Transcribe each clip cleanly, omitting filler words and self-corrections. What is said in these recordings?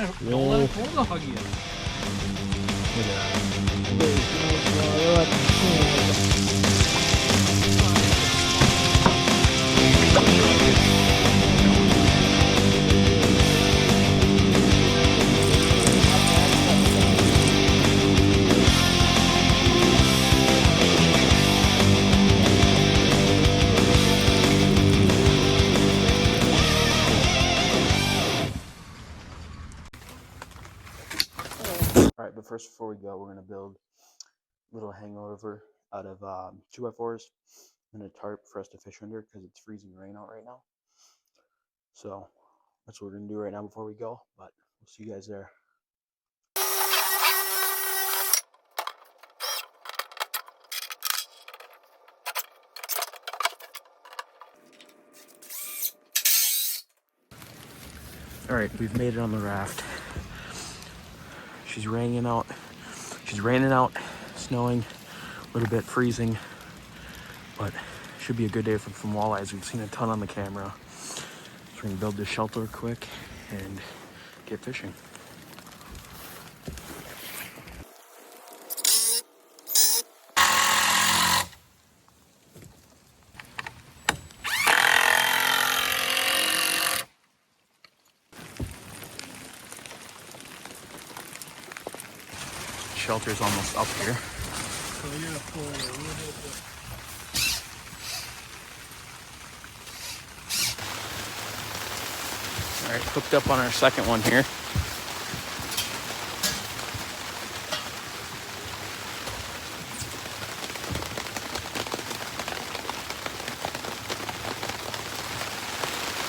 Don't let it pull the huggy. Look at Alright, but first before we go, we're going to build a little hangover out of 2x4s and a tarp for us to fish under because it's freezing rain out right now. So that's what we're going to do right now before we go, but we'll see you guys there. Alright, we've made it on the raft. She's raining out, snowing, a little bit freezing, but should be a good day for some walleyes. We've seen a ton on the camera. So we're gonna build this shelter quick and get fishing. Shelter's almost up here. So you're gonna pull in a little bit. All right, hooked up on our second one here.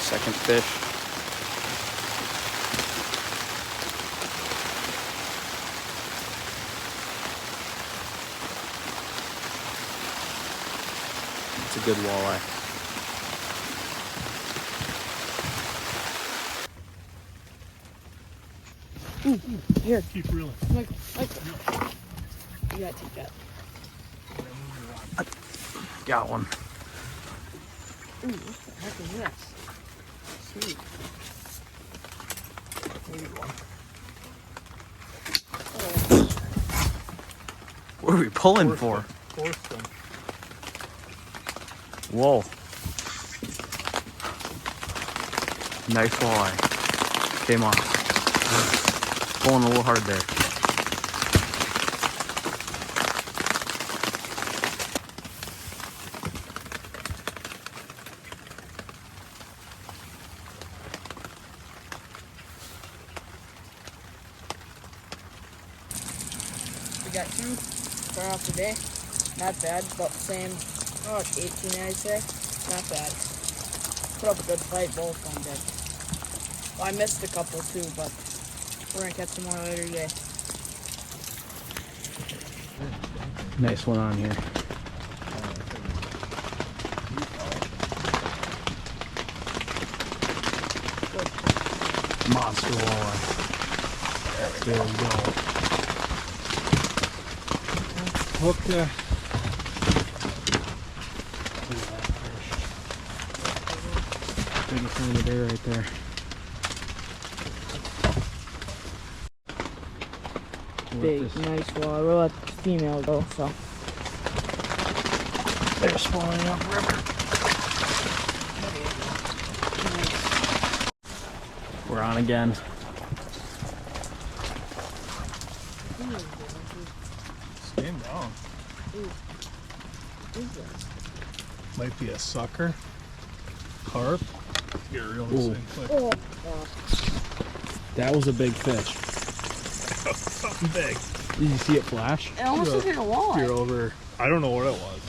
Second fish. It's a good walleye. Here. Keep reeling. Michael. You gotta take that. Got one. Ooh, what the heck is this? Sweet. What are we pulling for? Force them. Whoa. Nice walleye. Came off. Pulling a little hard there. We got two. Start off today. Not bad, about the same. Oh, 18, I'd say. Not bad. Put up a good fight, both on deck. Well, I missed a couple too, but we're gonna catch some more later today. Nice one on here. Monster walleye. There we go. Hooked. Biggest one of the day right there. Big, nice walleye. We'll let the female go, so. They're spawning up river. We're on again. Stand down. What is this? Might be a sucker. Carp. Get real this Ooh. thing quick. Oh, That was a big fish. Something big. Did you see it flash? it almost looks like a walleye. You're over. I don't know what it was.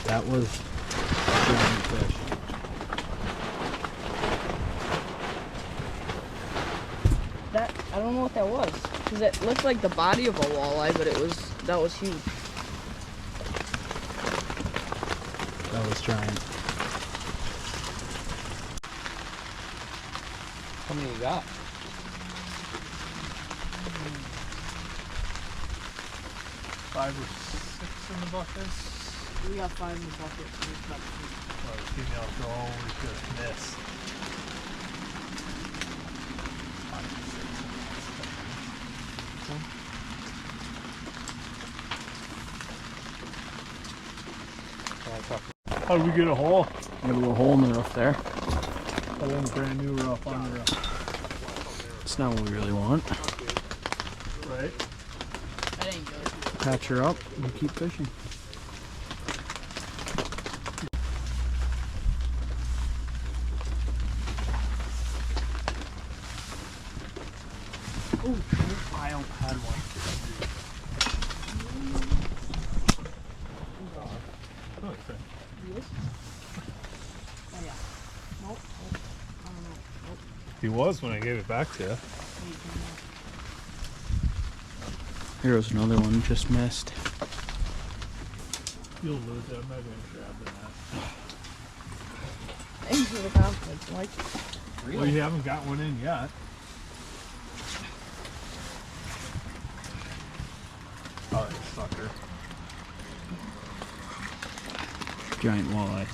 That was a big fish. That, I don't know what that was. Because it looked like the body of a walleye, but that was huge. That was giant. How many you got? 5 or 6 in the buckets. We got 5 in the bucket. So we've got 2. Oh, the females are always just miss. How do we get a hole? Got a little hole in the roof there. A little brand new roof on the roof. It's not what we really want. Right? That ain't good. Patch her up and keep fishing. Oh, I don't had one. Yes? Oh yeah. Nope. I don't know. Nope. He was when I gave it back to you. Here's another one just missed. You'll lose it. I'm not going to grab that. Thanks for the confidence, Mike. Well, you haven't got one in yet. Oh, you sucker. Giant walleye.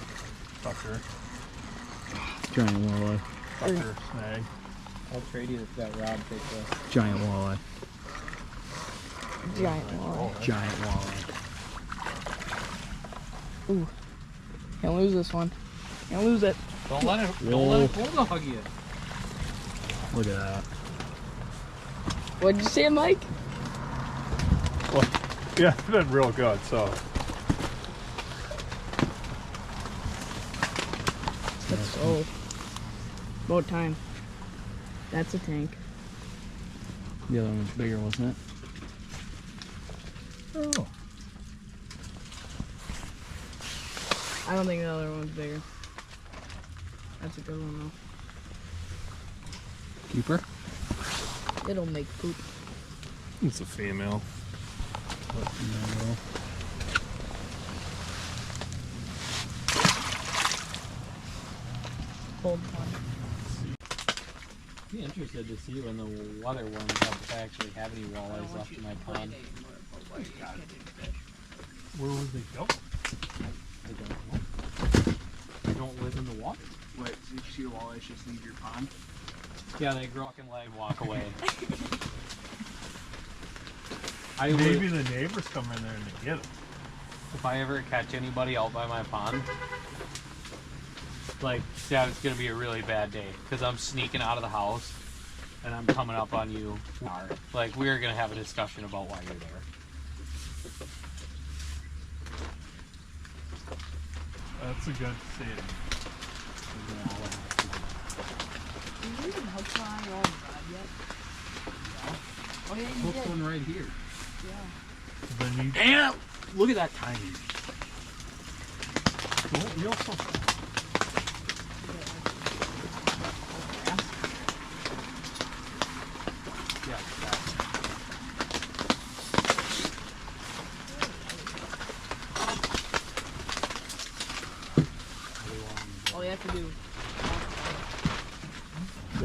Sucker. Giant walleye. Sucker. Snag. I'll trade you that rod picture. Giant walleye. Giant walleye. Giant walleye. Ooh. Can't lose this one. Can't lose it. Don't let it bulldog you. Look at that. What'd you say, Mike? Well, yeah, it's been real good, so. That's so. About time. That's a tank. The other one was bigger, wasn't it? Oh. I don't think the other one's bigger. That's a good one Keeper? though. It'll make poop. It's a female. No. Cold one. Be interested to see when the weather warms up if I actually have any walleyes left in my pond. Where would they go? I don't know. They don't live in the water. Wait, so you see the walleyes just leave your pond? Yeah, they grow up and let walk away. Maybe the neighbors come in there and they get them. If I ever catch anybody out by my pond, like, Dad, it's gonna be a really bad day because I'm sneaking out of the house and I'm coming up on you. Like, we're gonna have a discussion about why you're there. That's a good scene. Did you even hook flying on the rod yet? Oh yeah, you Hooked did. one right here. Yeah. Then you Damn! Look at that tiny. don't reel so fast. Yeah, All you have to do.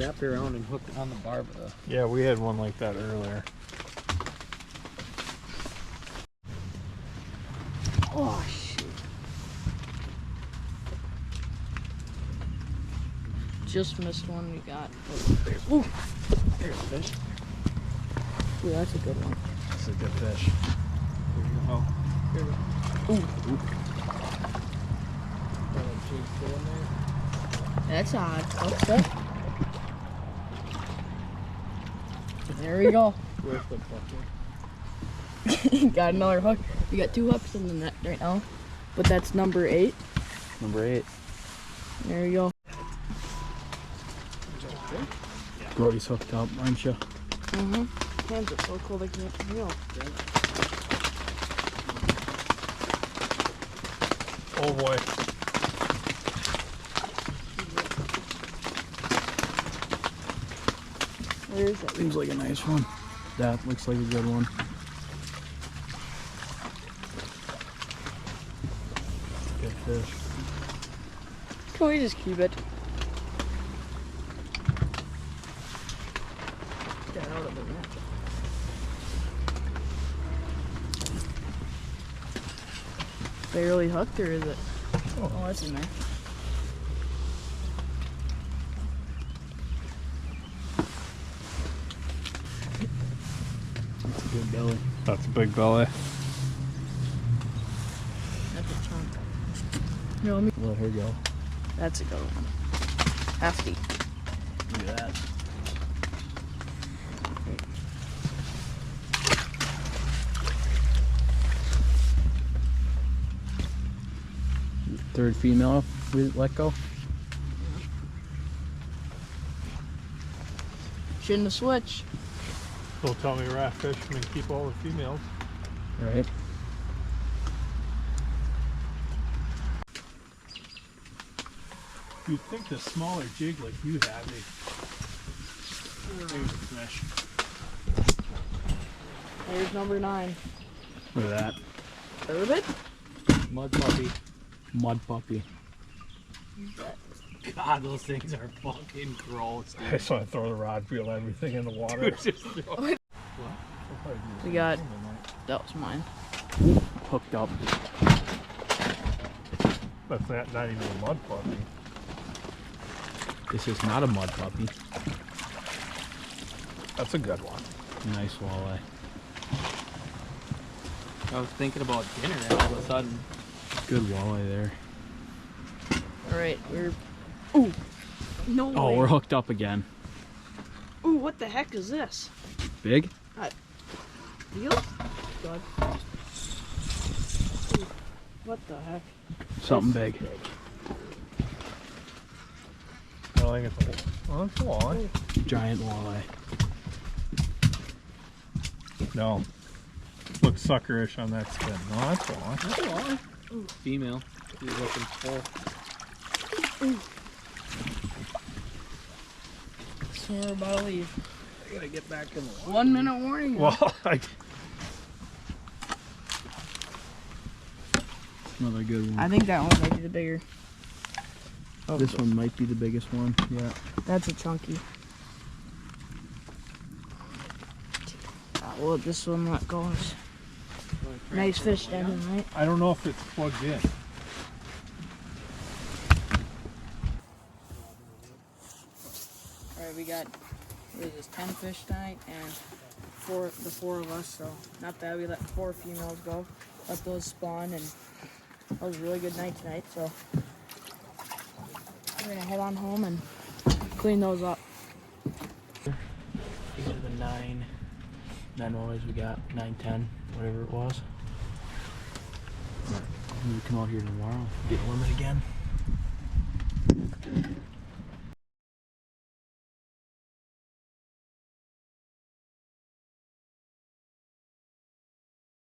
wrapped around and hooked on the barb. Yeah, we had one like that earlier. Oh shoot. Just missed one we got. Ooh. There's a fish. Ooh, that's a good one. That's a good fish. Oh, Ooh. That's odd. What's that? There we go. Where's the bucket? Got another hook. We got 2 hooks in the net right now, but that's number 8. Number 8. There we go. Brody's hooked up, aren't you? Hands are so cold I can't feel. oh boy. Where is it? Seems like a nice one. That looks like a good one. Good fish. Can we just keep it? Get out of the net. Barely hooked, or is it? Oh, that's in there. That's a good belly. That's a big belly. That's a chunk. Here, let me. Let her go. That's a good one. Hefty. Look at that. Third female we let go. Shouldn't have switched. Don't tell me rat fishermen keep all the females. Right. You'd think the smaller jig like you have, they fish. There's number 9. Look at that. Turbot? Mud puppy. Mud puppy. God, those things are fucking gross, I just want to throw the rod, reel everything in the water. We got. That was mine. Hooked up. That's not even a mud puppy. This is not a mud puppy. That's a good one. Nice walleye. I was thinking about dinner and all of a sudden. Good walleye there. Alright, we're. Ooh! No way. Oh, we're hooked up again. Ooh, what the heck is this? Big? Deal? God. Ooh, what the heck? Something big. I don't think it's a, well, it's a walleye. Giant walleye. No. Looks suckerish on that spin. No, that's a walleye. That's a walleye. Female. He's looking full. So we're about to leave. I gotta get back in the water. 1 minute warning. Well, Another good one. I think that one might be the bigger. Oh, This one might be the biggest one. Yeah. That's a chunky. Well, this one let go. Nice fish down, right? I don't know if it's plugged in. Alright, we got, what is this, 10 fish tonight, and the four of us, so not bad. We let 4 females go, let those spawn, and that was a really good night tonight, so we're gonna head on home and clean those up. These are the 9 walleyes we got. 9, 10, whatever it was. We come out here tomorrow, get a limit again.